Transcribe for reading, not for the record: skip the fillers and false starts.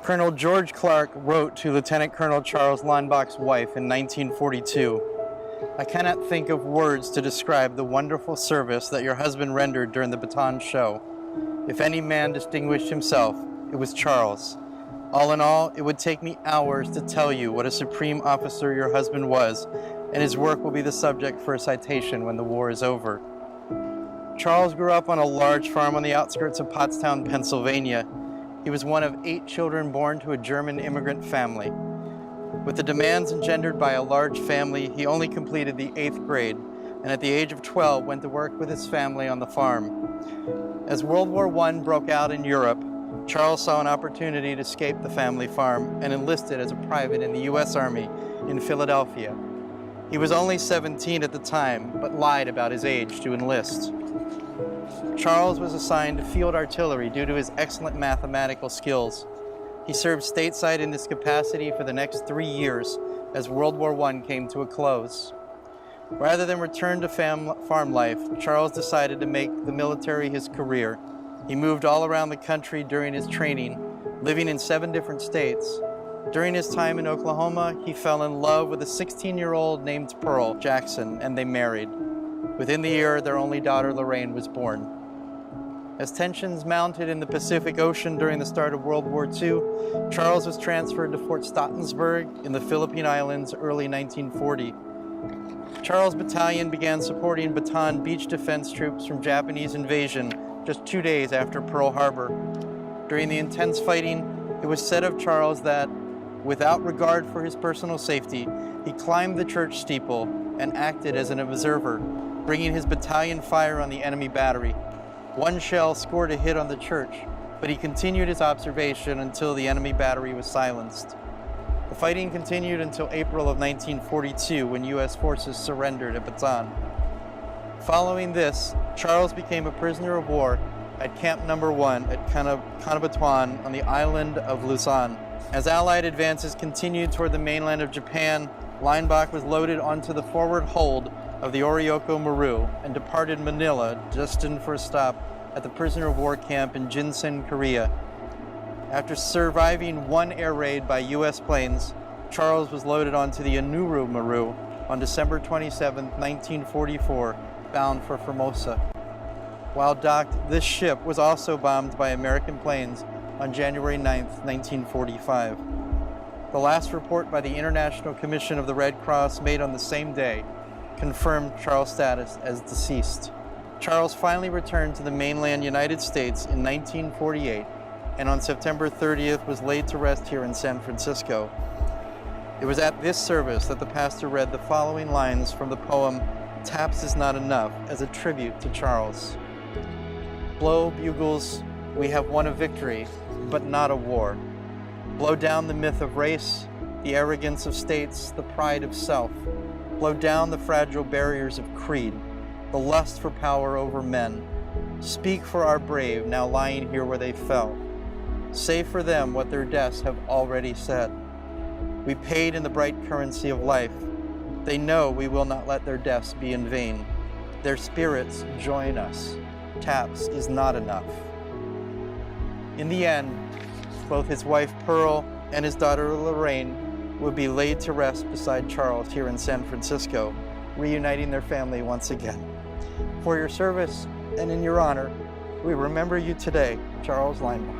Colonel George Clark wrote to Lieutenant Colonel Charles Leinbach's wife in 1942, "I cannot think of words to describe the wonderful service that your husband rendered during the Bataan show. If any man distinguished himself, it was Charles. All in all, it would take me hours to tell you what a supreme officer your husband was, and his work will be the subject for a citation when the war is over." Charles grew up on a large farm on the outskirts of Pottstown, Pennsylvania. He was one of 8 children born to a German immigrant family. With the demands engendered by a large family, he only completed the 8th grade, and at the age of 12 went to work with his family on the farm. As World War I broke out in Europe, Charles saw an opportunity to escape the family farm and enlisted as a private in the U.S. Army in Philadelphia. He was only 17 at the time, but lied about his age to enlist. Charles was assigned to field artillery due to his excellent mathematical skills. He served stateside in this capacity for the next 3 years as World War I came to a close. Rather than return to farm life, Charles decided to make the military his career. He moved all around the country during his training, living in 7 different states. During his time in Oklahoma, he fell in love with a 16-year-old named Pearl Jackson, and they married. Within the year, their only daughter, Lorraine, was born. As tensions mounted in the Pacific Ocean during the start of World War II, Charles was transferred to Fort Stauffenberg in the Philippine Islands early 1940. Charles' battalion began supporting Bataan beach defense troops from Japanese invasion just 2 days after Pearl Harbor. During the intense fighting, it was said of Charles that, without regard for his personal safety, he climbed the church steeple and acted as an observer, bringing his battalion fire on the enemy battery. One shell scored a hit on the church, but he continued his observation until the enemy battery was silenced. The fighting continued until April of 1942, when U.S. forces surrendered at Bataan. Following this, Charles became a prisoner of war at Camp No. 1 at Cabanatuan on the island of Luzon. As Allied advances continued toward the mainland of Japan, Leinbach was loaded onto the forward hold of the Orinoco Maru and departed Manila, destined for a stop at the prisoner of war camp in Jinsen, Korea. After surviving 1 air raid by U.S. planes, Charles was loaded onto the Anuru Maru on December 27, 1944, bound for Formosa. While docked, this ship was also bombed by American planes on January 9, 1945. The last report by the International Commission of the Red Cross, made on the same day, confirmed Charles' status as deceased. Charles finally returned to the mainland United States in 1948, and on September 30th was laid to rest here in San Francisco. It was at this service that the pastor read the following lines from the poem "Taps Is Not Enough" as a tribute to Charles. "Blow, bugles, we have won a victory, but not a war. Blow down the myth of race, the arrogance of states, the pride of self. Blow down the fragile barriers of creed, the lust for power over men. Speak for our brave now lying here where they fell. Say for them what their deaths have already said. We paid in the bright currency of life. They know we will not let their deaths be in vain. Their spirits join us. Taps is not enough." In the end, both his wife Pearl and his daughter Lorraine would be laid to rest beside Charles here in San Francisco, reuniting their family once again. For your service and in your honor, we remember you today, Charles Leinbach.